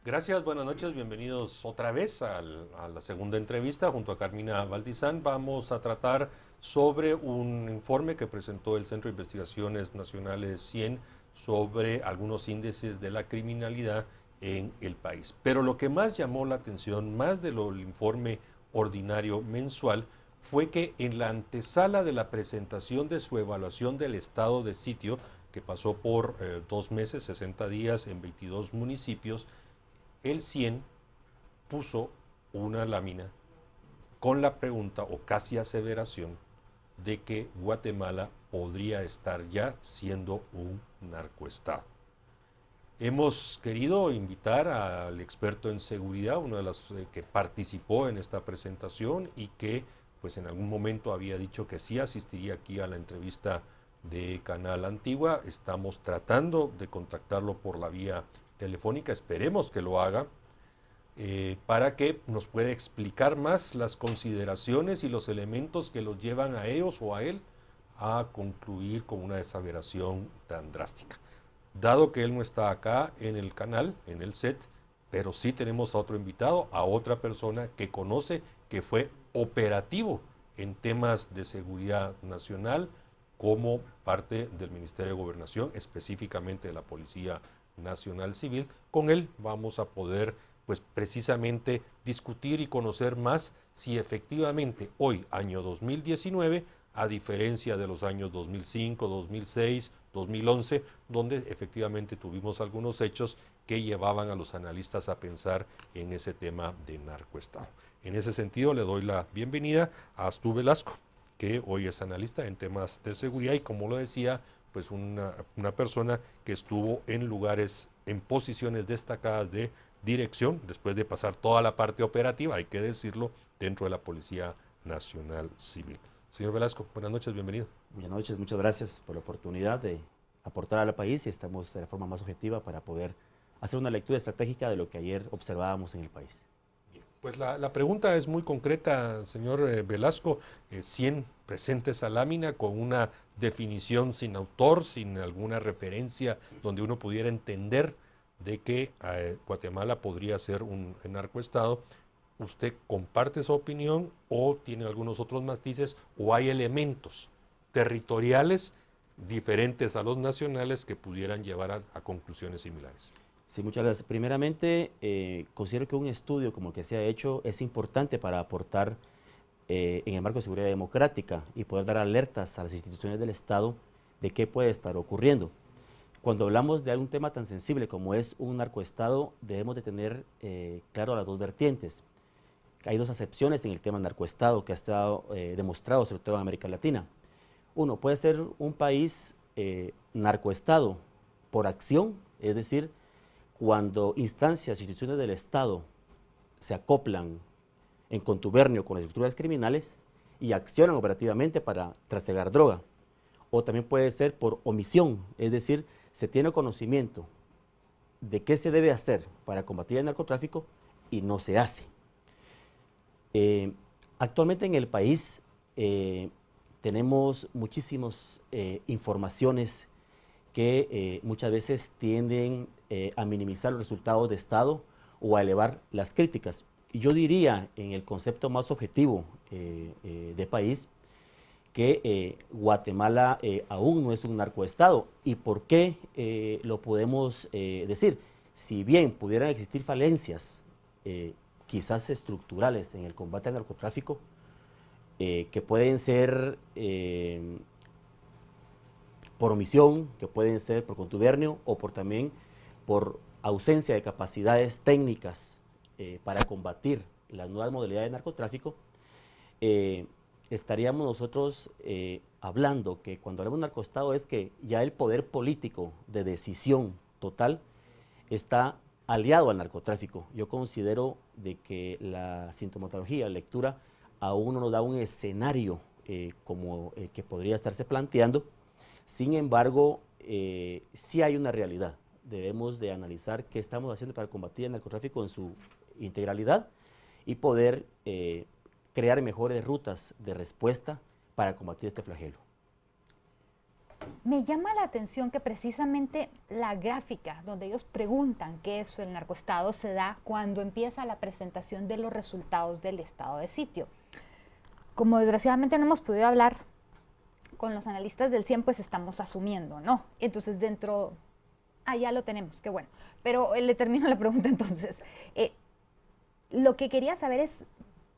Gracias, buenas noches, bienvenidos otra vez a la segunda entrevista junto a Carmina Valdizán. Vamos a tratar sobre un informe que presentó el Centro de Investigaciones Nacionales CIEN sobre algunos índices de la criminalidad en el país. Pero lo que más llamó la atención, más de lo del informe ordinario mensual, fue que en la antesala de la presentación de su evaluación del estado de sitio, que pasó por 2 meses, 60 días en 22 municipios, el CIEN puso una lámina con la pregunta o casi aseveración de que Guatemala podría estar ya siendo un narcoestado. Hemos querido invitar al experto en seguridad, uno de los que participó en esta presentación y que pues en algún momento había dicho que sí asistiría aquí a la entrevista de Canal Antigua. Estamos tratando de contactarlo por la vía telefónica, esperemos que lo haga, para que nos pueda explicar más las consideraciones y los elementos que los llevan a ellos o a él a concluir con una desaveración tan drástica. Dado que él no está acá en el canal, en el set, pero sí tenemos a otro invitado, a otra persona que conoce, que fue operativo en temas de seguridad nacional como parte del Ministerio de Gobernación, específicamente de la Policía Nacional Civil. Con él vamos a poder pues precisamente discutir y conocer más si efectivamente hoy, año 2019, a diferencia de los años 2005, 2006, 2011, donde efectivamente tuvimos algunos hechos que llevaban a los analistas a pensar en ese tema de narcoestado. En ese sentido, le doy la bienvenida a Astu Velasco, que hoy es analista en temas de seguridad y, como lo decía, pues una persona que estuvo en lugares, en posiciones destacadas de dirección, después de pasar toda la parte operativa, hay que decirlo, dentro de la Policía Nacional Civil. Señor Velasco, buenas noches, bienvenido. Buenas noches, muchas gracias por la oportunidad de aportar al país y estamos de la forma más objetiva para poder hacer una lectura estratégica de lo que ayer observábamos en el país. Pues la pregunta es muy concreta, señor Velasco. 100 presenta esa lámina con una definición sin autor, sin alguna referencia donde uno pudiera entender de que Guatemala podría ser un narcoestado. ¿Usted comparte esa opinión o tiene algunos otros matices o hay elementos territoriales diferentes a los nacionales que pudieran llevar a conclusiones similares? Sí, muchas gracias. Primeramente, considero que un estudio como el que se ha hecho es importante para aportar en el marco de seguridad democrática y poder dar alertas a las instituciones del Estado de qué puede estar ocurriendo. Cuando hablamos de un tema tan sensible como es un narcoestado, debemos de tener claro las dos vertientes. Hay dos acepciones en el tema narcoestado que ha estado demostrado, sobre todo en América Latina. Uno, puede ser un país narcoestado por acción, es decir, cuando instancias, instituciones del Estado se acoplan en contubernio con las estructuras criminales y accionan operativamente para trasegar droga. O también puede ser por omisión, es decir, se tiene conocimiento de qué se debe hacer para combatir el narcotráfico y no se hace. Actualmente en el país tenemos muchísimas informaciones que muchas veces tienden a minimizar los resultados de Estado o a elevar las críticas. Y yo diría, en el concepto más objetivo de país, que Guatemala aún no es un narcoestado. ¿Y por qué lo podemos decir? Si bien pudieran existir falencias, quizás estructurales en el combate al narcotráfico, que pueden ser por omisión, que pueden ser por contubernio o también por ausencia de capacidades técnicas para combatir las nuevas modalidades de narcotráfico, estaríamos nosotros hablando que cuando hablamos de narcoestado es que ya el poder político de decisión total está aliado al narcotráfico. Yo considero de que la sintomatología, la lectura, aún no nos da un escenario como el que podría estarse planteando. Sin embargo, sí hay una realidad. Debemos de analizar qué estamos haciendo para combatir el narcotráfico en su integralidad y poder crear mejores rutas de respuesta para combatir este flagelo. Me llama la atención que precisamente la gráfica donde ellos preguntan qué es el narcoestado se da cuando empieza la presentación de los resultados del estado de sitio. Como desgraciadamente no hemos podido hablar con los analistas del CIEN, pues estamos asumiendo, ¿no? Entonces dentro... ya lo tenemos, qué bueno. Pero le termino la pregunta entonces. Lo que quería saber es,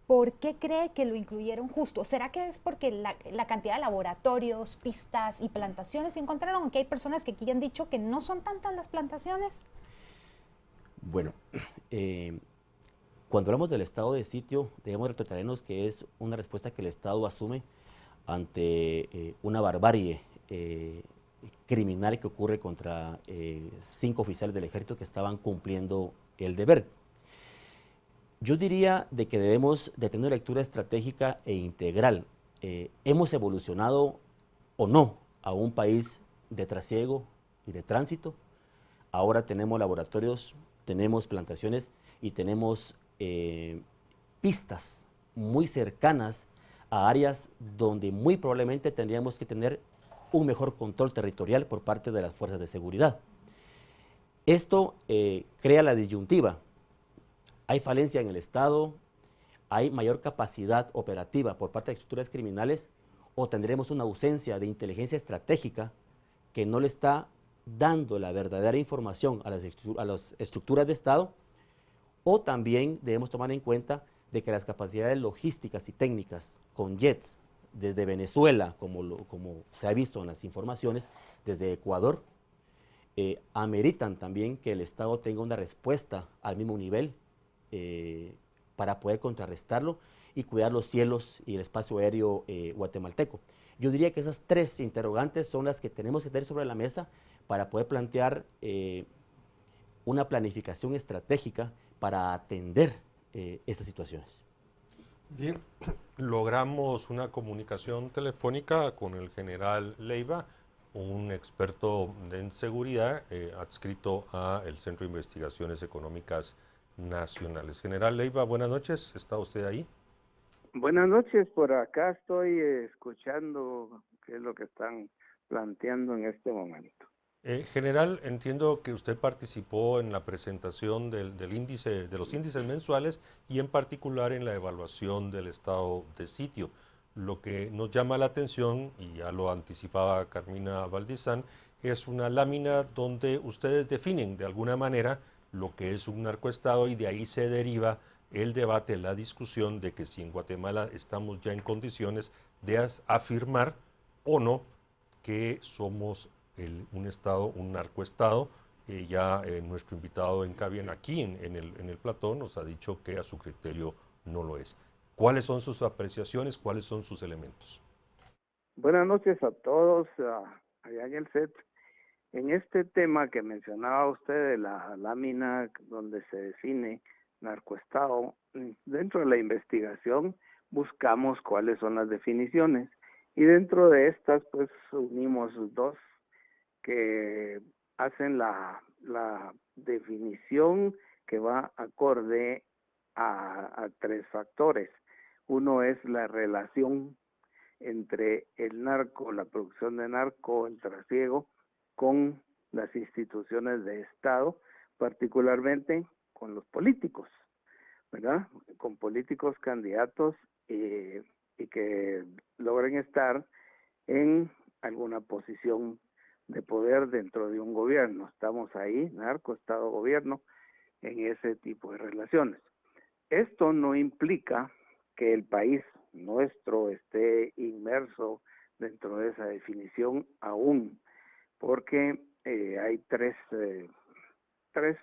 ¿por qué cree que lo incluyeron justo? ¿Será que es porque la cantidad de laboratorios, pistas y plantaciones que encontraron? Aunque hay personas que aquí han dicho que no son tantas las plantaciones. Bueno, cuando hablamos del estado de sitio, debemos retrotraernos que es una respuesta que el Estado asume ante una barbarie criminal que ocurre contra 5 oficiales del ejército que estaban cumpliendo el deber. Yo diría de que debemos de tener una lectura estratégica e integral. ¿Hemos evolucionado o no a un país de trasiego y de tránsito? Ahora tenemos laboratorios, tenemos plantaciones y tenemos pistas muy cercanas a áreas donde muy probablemente tendríamos que tener un mejor control territorial por parte de las fuerzas de seguridad. Esto crea la disyuntiva. Hay falencia en el Estado, hay mayor capacidad operativa por parte de estructuras criminales, o tendremos una ausencia de inteligencia estratégica que no le está dando la verdadera información a las estructuras de Estado, o también debemos tomar en cuenta de que las capacidades logísticas y técnicas con jets desde Venezuela, como se ha visto en las informaciones, desde Ecuador, ameritan también que el Estado tenga una respuesta al mismo nivel para poder contrarrestarlo y cuidar los cielos y el espacio aéreo guatemalteco. Yo diría que esas 3 interrogantes son las que tenemos que tener sobre la mesa para poder plantear una planificación estratégica para atender estas situaciones. Bien, logramos una comunicación telefónica con el general Leiva, un experto en seguridad adscrito al Centro de Investigaciones Económicas Nacionales. General Leiva, buenas noches, ¿está usted ahí? Buenas noches, por acá estoy escuchando qué es lo que están planteando en este momento. General, entiendo que usted participó en la presentación del índice, de los índices mensuales y en particular en la evaluación del estado de sitio. Lo que nos llama la atención, y ya lo anticipaba Carmina Valdizán, es una lámina donde ustedes definen de alguna manera lo que es un narcoestado y de ahí se deriva el debate, la discusión de que si en Guatemala estamos ya en condiciones de afirmar o no que somos un estado, un narcoestado. Ya nuestro invitado en cabina aquí en el plató nos ha dicho que a su criterio no lo es. ¿Cuáles son sus apreciaciones? ¿Cuáles son sus elementos? Buenas noches a todos allá en el set. En este tema que mencionaba usted de la lámina donde se define narcoestado, dentro de la investigación buscamos cuáles son las definiciones y dentro de estas pues unimos 2 que hacen la definición que va acorde a 3 factores. Uno es la relación entre el narco, la producción de narco, el trasiego, con las instituciones de Estado, particularmente con los políticos, ¿verdad? Con políticos candidatos y que logren estar en alguna posición de poder dentro de un gobierno. Estamos ahí, narco, Estado, gobierno, en ese tipo de relaciones. Esto no implica que el país nuestro esté inmerso dentro de esa definición aún, porque hay 3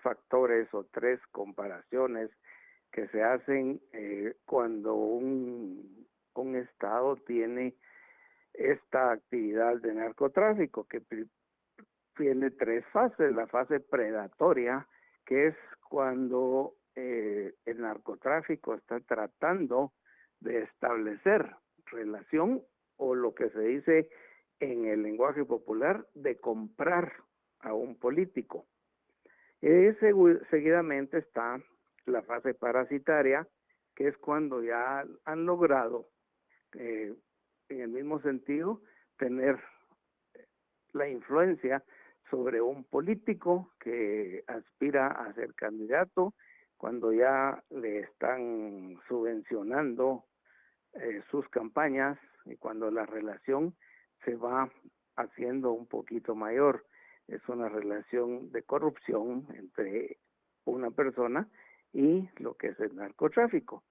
factores o 3 comparaciones que se hacen cuando un Estado tiene esta actividad de narcotráfico, que tiene 3 fases. La fase predatoria, que es cuando el narcotráfico está tratando de establecer relación, o lo que se dice en el lenguaje popular, de comprar a un político. Seguidamente está la fase parasitaria, que es cuando ya han logrado en el mismo sentido tener la influencia sobre un político que aspira a ser candidato cuando ya le están subvencionando sus campañas y cuando la relación se va haciendo un poquito mayor. Es una relación de corrupción entre una persona y lo que es el narcotráfico.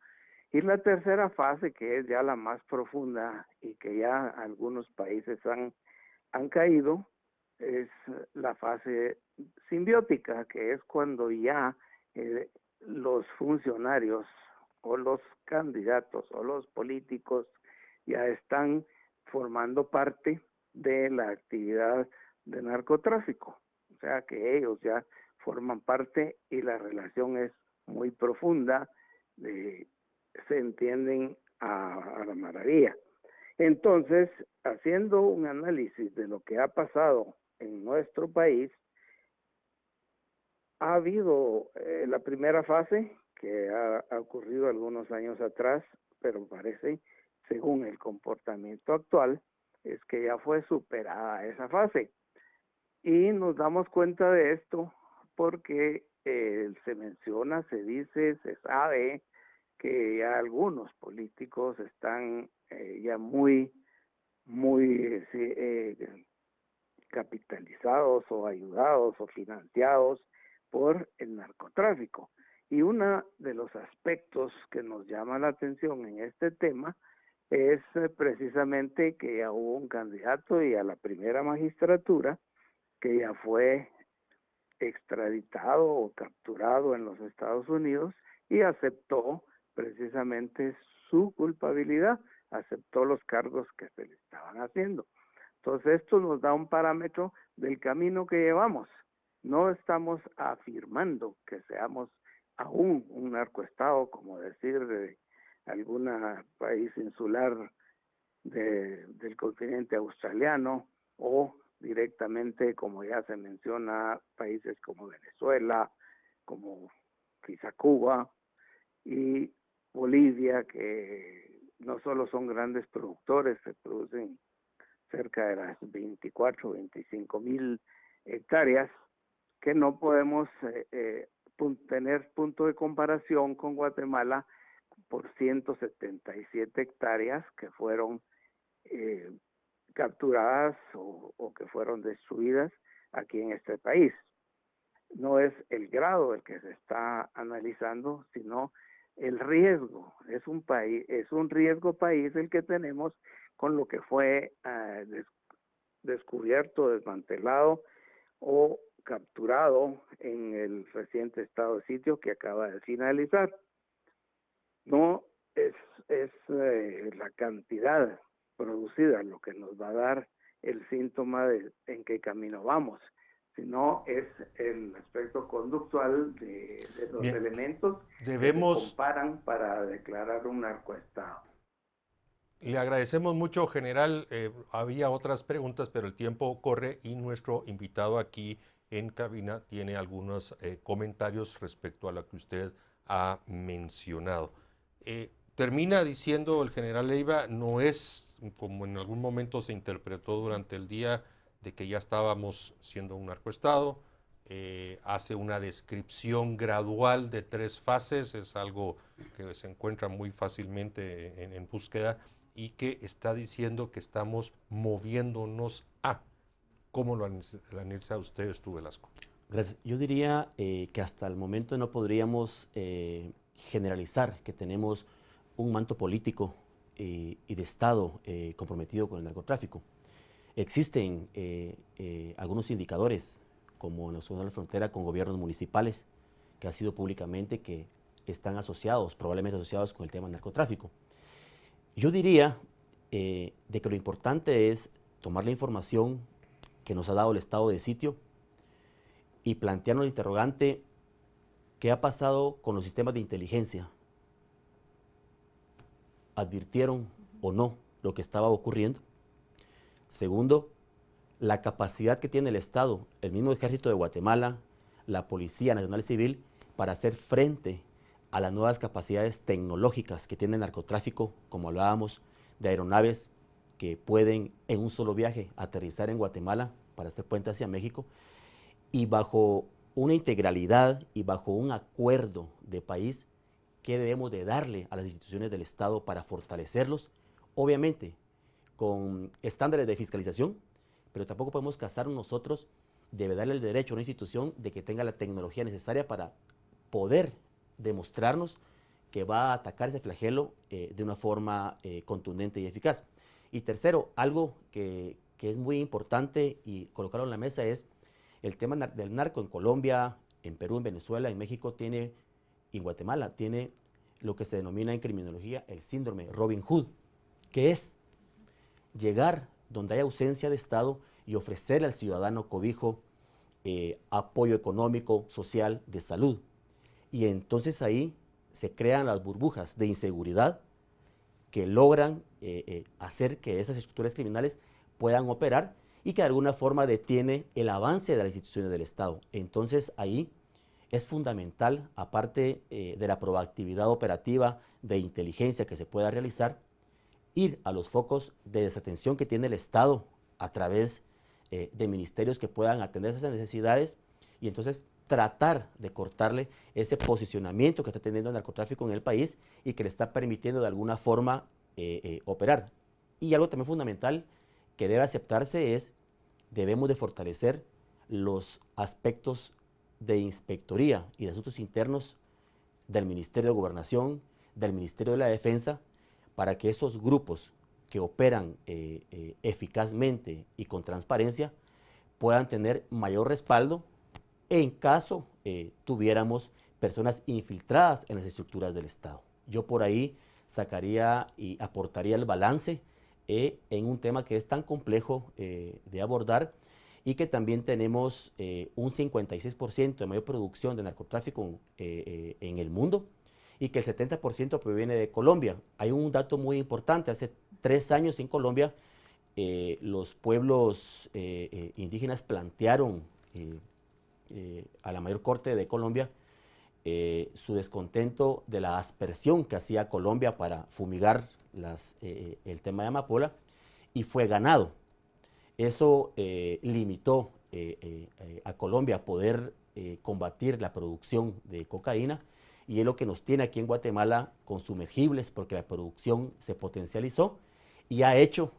Y la tercera fase, que es ya la más profunda y que ya algunos países han caído, es la fase simbiótica, que es cuando ya los funcionarios o los candidatos o los políticos ya están formando parte de la actividad de narcotráfico. O sea que ellos ya forman parte y la relación es muy profunda, se entienden a la maravilla. Entonces, haciendo un análisis de lo que ha pasado en nuestro país, ha habido la primera fase que ha ocurrido algunos años atrás, pero parece, según el comportamiento actual, es que ya fue superada esa fase. Y nos damos cuenta de esto porque se menciona, se dice, se sabe que ya algunos políticos están ya muy capitalizados o ayudados o financiados por el narcotráfico. Y uno de los aspectos que nos llama la atención en este tema es precisamente que ya hubo un candidato y a la primera magistratura que ya fue extraditado o capturado en los Estados Unidos y aceptó precisamente su culpabilidad, aceptó los cargos que se le estaban haciendo. Entonces esto nos da un parámetro del camino que llevamos. No estamos afirmando que seamos aún un narcoestado, como decir de algún país insular del continente australiano, o directamente, como ya se menciona, países como Venezuela, como quizá Cuba y Bolivia, que no solo son grandes productores, se producen cerca de las 24 o 25 mil hectáreas, que no podemos tener punto de comparación con Guatemala por 177 hectáreas que fueron capturadas o que fueron destruidas aquí en este país. No es el grado el que se está analizando, sino el riesgo. Es un riesgo país el que tenemos con lo que fue descubierto, desmantelado o capturado en el reciente estado de sitio que acaba de finalizar. No es la cantidad producida lo que nos va a dar el síntoma de en qué camino vamos, sino es el aspecto conductual de los elementos que se comparan para declarar un narcoestado. Le agradecemos mucho, general. Había otras preguntas, pero el tiempo corre y nuestro invitado aquí en cabina tiene algunos comentarios respecto a lo que usted ha mencionado. Termina diciendo el general Leiva, no es como en algún momento se interpretó durante el día de que ya estábamos siendo un narcoestado. Hace una descripción gradual de 3 fases, es algo que se encuentra muy fácilmente en búsqueda, y que está diciendo que estamos moviéndonos a. ¿Cómo lo analiza usted, Velasco? Gracias. Yo diría que hasta el momento no podríamos generalizar que tenemos un manto político y de Estado comprometido con el narcotráfico. Existen algunos indicadores, como en la zona de la frontera con gobiernos municipales, que ha sido públicamente que están asociados, probablemente asociados con el tema del narcotráfico. Yo diría de que lo importante es tomar la información que nos ha dado el estado de sitio y plantearnos el interrogante: ¿qué ha pasado con los sistemas de inteligencia? ¿Advirtieron o no lo que estaba ocurriendo? Segundo, la capacidad que tiene el Estado, el mismo Ejército de Guatemala, la Policía Nacional Civil, para hacer frente a las nuevas capacidades tecnológicas que tiene el narcotráfico, como hablábamos, de aeronaves que pueden en un solo viaje aterrizar en Guatemala para hacer puente hacia México, y bajo una integralidad y bajo un acuerdo de país, ¿qué debemos de darle a las instituciones del Estado para fortalecerlos? Obviamente, con estándares de fiscalización, pero tampoco podemos casarnos nosotros, debe darle el derecho a una institución de que tenga la tecnología necesaria para poder demostrarnos que va a atacar ese flagelo de una forma contundente y eficaz. Y tercero, algo que es muy importante y colocarlo en la mesa es el tema del narco en Colombia, en Perú, en Venezuela, en México y en Guatemala, tiene lo que se denomina en criminología el síndrome Robin Hood, que es llegar donde hay ausencia de Estado y ofrecerle al ciudadano cobijo, apoyo económico, social, de salud. Y entonces ahí se crean las burbujas de inseguridad que logran hacer que esas estructuras criminales puedan operar y que de alguna forma detiene el avance de las instituciones del Estado. Entonces ahí es fundamental, aparte de la proactividad operativa de inteligencia que se pueda realizar, ir a los focos de desatención que tiene el Estado a través de ministerios que puedan atender esas necesidades y entonces tratar de cortarle ese posicionamiento que está teniendo el narcotráfico en el país y que le está permitiendo de alguna forma operar. Y algo también fundamental que debe aceptarse es, debemos de fortalecer los aspectos de inspectoría y de asuntos internos del Ministerio de Gobernación, del Ministerio de la Defensa, para que esos grupos que operan eficazmente y con transparencia puedan tener mayor respaldo en caso tuviéramos personas infiltradas en las estructuras del Estado. Yo por ahí sacaría y aportaría el balance en un tema que es tan complejo de abordar y que también tenemos un 56% de mayor producción de narcotráfico en el mundo y que el 70% proviene de Colombia. Hay un dato muy importante, hace 3 años en Colombia los pueblos indígenas plantearon a la mayor corte de Colombia su descontento de la aspersión que hacía Colombia para fumigar el tema de amapola y fue ganado. Eso limitó a Colombia a poder combatir la producción de cocaína y es lo que nos tiene aquí en Guatemala con sumergibles porque la producción se potencializó y ha hecho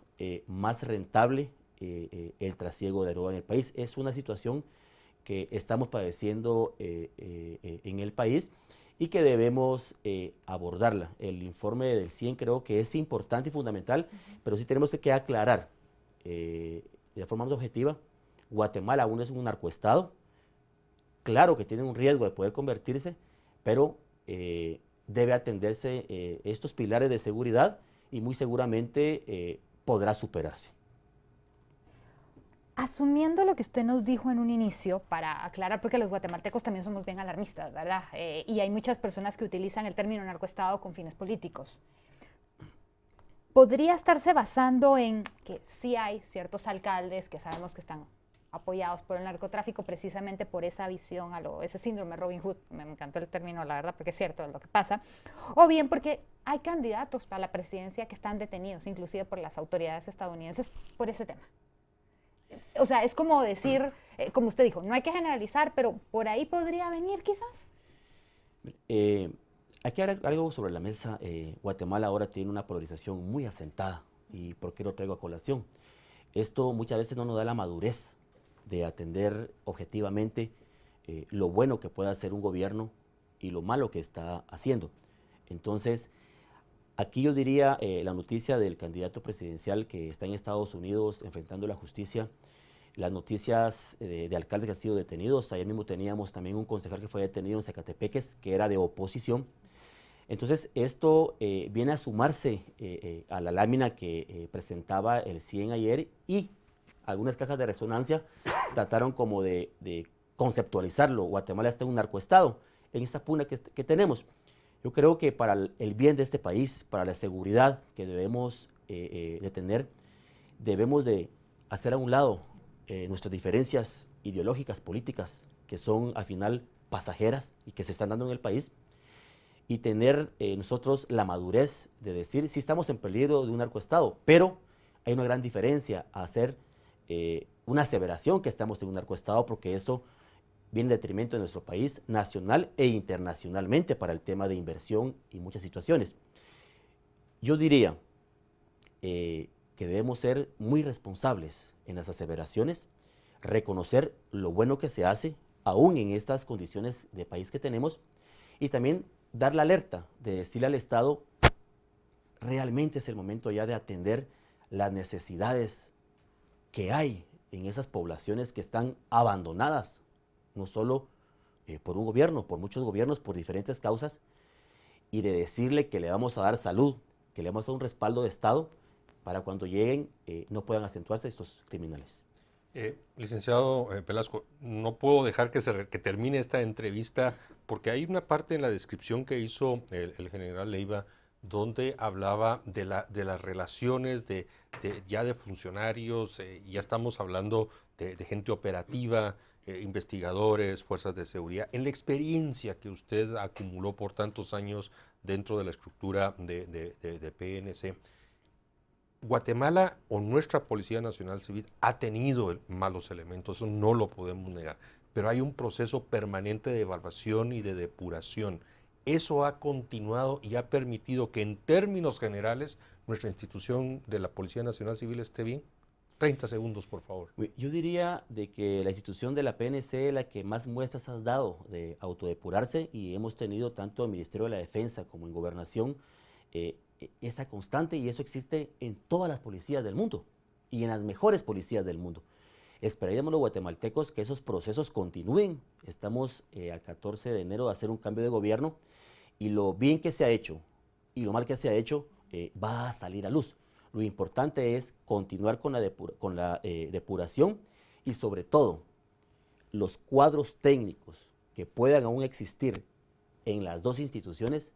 más rentable el trasiego de droga en el país. Es una situación que estamos padeciendo en el país y que debemos abordarla. El informe del CIEN creo que es importante y fundamental, pero sí tenemos que aclarar de forma más objetiva, Guatemala aún es un narcoestado, claro que tiene un riesgo de poder convertirse, pero debe atenderse estos pilares de seguridad y muy seguramente podrá superarse. Asumiendo lo que usted nos dijo en un inicio, para aclarar, porque los guatemaltecos también somos bien alarmistas, ¿verdad? Y hay muchas personas que utilizan el término narcoestado con fines políticos. ¿Podría estarse basando en que sí hay ciertos alcaldes que sabemos que están apoyados por el narcotráfico precisamente por esa visión, ese síndrome Robin Hood? Me encantó el término, la verdad, porque es cierto, es lo que pasa. O bien porque hay candidatos para la presidencia que están detenidos, inclusive por las autoridades estadounidenses, por ese tema. O sea, es como decir, como usted dijo, no hay que generalizar, pero por ahí podría venir quizás. Aquí hay algo sobre la mesa. Guatemala ahora tiene una polarización muy asentada. ¿Y por qué lo traigo a colación? Esto muchas veces no nos da la madurez de atender objetivamente lo bueno que puede hacer un gobierno y lo malo que está haciendo. Entonces, aquí yo diría la noticia del candidato presidencial que está en Estados Unidos enfrentando la justicia, las noticias de alcaldes que han sido detenidos. Ayer mismo teníamos también un concejal que fue detenido en Zacatepeques, que era de oposición. Entonces, esto viene a sumarse a la lámina que presentaba el CIEN ayer y algunas cajas de resonancia trataron como de conceptualizarlo. Guatemala está en un narcoestado, en esta pugna que tenemos. Yo creo que para el bien de este país, para la seguridad que debemos de tener, debemos de hacer a un lado nuestras diferencias ideológicas, políticas, que son al final pasajeras y que se están dando en el país, y tener nosotros la madurez de decir, sí estamos en peligro de un narcoestado, pero hay una gran diferencia a hacer una aseveración que estamos en un narcoestado, porque esto viene en detrimento de nuestro país nacional e internacionalmente para el tema de inversión y muchas situaciones. Yo diría que debemos ser muy responsables en las aseveraciones, reconocer lo bueno que se hace, aún en estas condiciones de país que tenemos, y también dar la alerta de decirle al Estado, realmente es el momento ya de atender las necesidades que hay en esas poblaciones que están abandonadas, no solo por un gobierno, por muchos gobiernos, por diferentes causas, y de decirle que le vamos a dar salud, que le vamos a dar un respaldo de Estado para cuando lleguen no puedan acentuarse estos criminales. Licenciado Velasco, no puedo dejar que termine esta entrevista porque hay una parte en la descripción que hizo el general Leiva donde hablaba de las relaciones ya de funcionarios, ya estamos hablando de gente operativa, investigadores, fuerzas de seguridad. En la experiencia que usted acumuló por tantos años dentro de la estructura de PNC, Guatemala o nuestra Policía Nacional Civil ha tenido malos elementos, eso no lo podemos negar, pero hay un proceso permanente de evaluación y de depuración. Eso ha continuado y ha permitido que en términos generales nuestra institución de la Policía Nacional Civil esté bien. 30 segundos, por favor. Yo diría de que la institución de la PNC es la que más muestras has dado de autodepurarse, y hemos tenido tanto en el Ministerio de la Defensa como en Gobernación esa constante, y eso existe en todas las policías del mundo y en las mejores policías del mundo. Esperaríamos los guatemaltecos que esos procesos continúen. Estamos a 14 de enero de hacer un cambio de gobierno, y lo bien que se ha hecho y lo mal que se ha hecho va a salir a luz. Lo importante es continuar con la depuración, y sobre todo los cuadros técnicos que puedan aún existir en las dos instituciones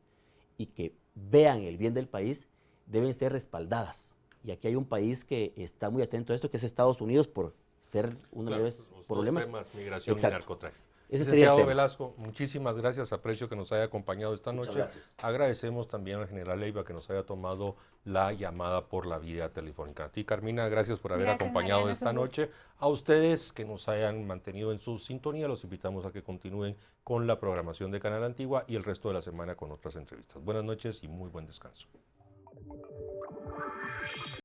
y que vean el bien del país deben ser respaldadas. Y aquí hay un país que está muy atento a esto, que es Estados Unidos, por ser uno de los problemas. Temas, migración Exacto. y narcotráfico. Ese sería el Licenciado tema. Velasco, muchísimas gracias, aprecio que nos haya acompañado esta Muchas noche. gracias. Agradecemos también al general Leiva que nos haya tomado la llamada por la vía telefónica. A ti, Carmina, gracias por haber Gracias, acompañado Mariano, esta es un gusto. noche. A ustedes que nos hayan mantenido en su sintonía, los invitamos a que continúen con la programación de Canal Antigua y el resto de la semana con otras entrevistas. Buenas noches y muy buen descanso.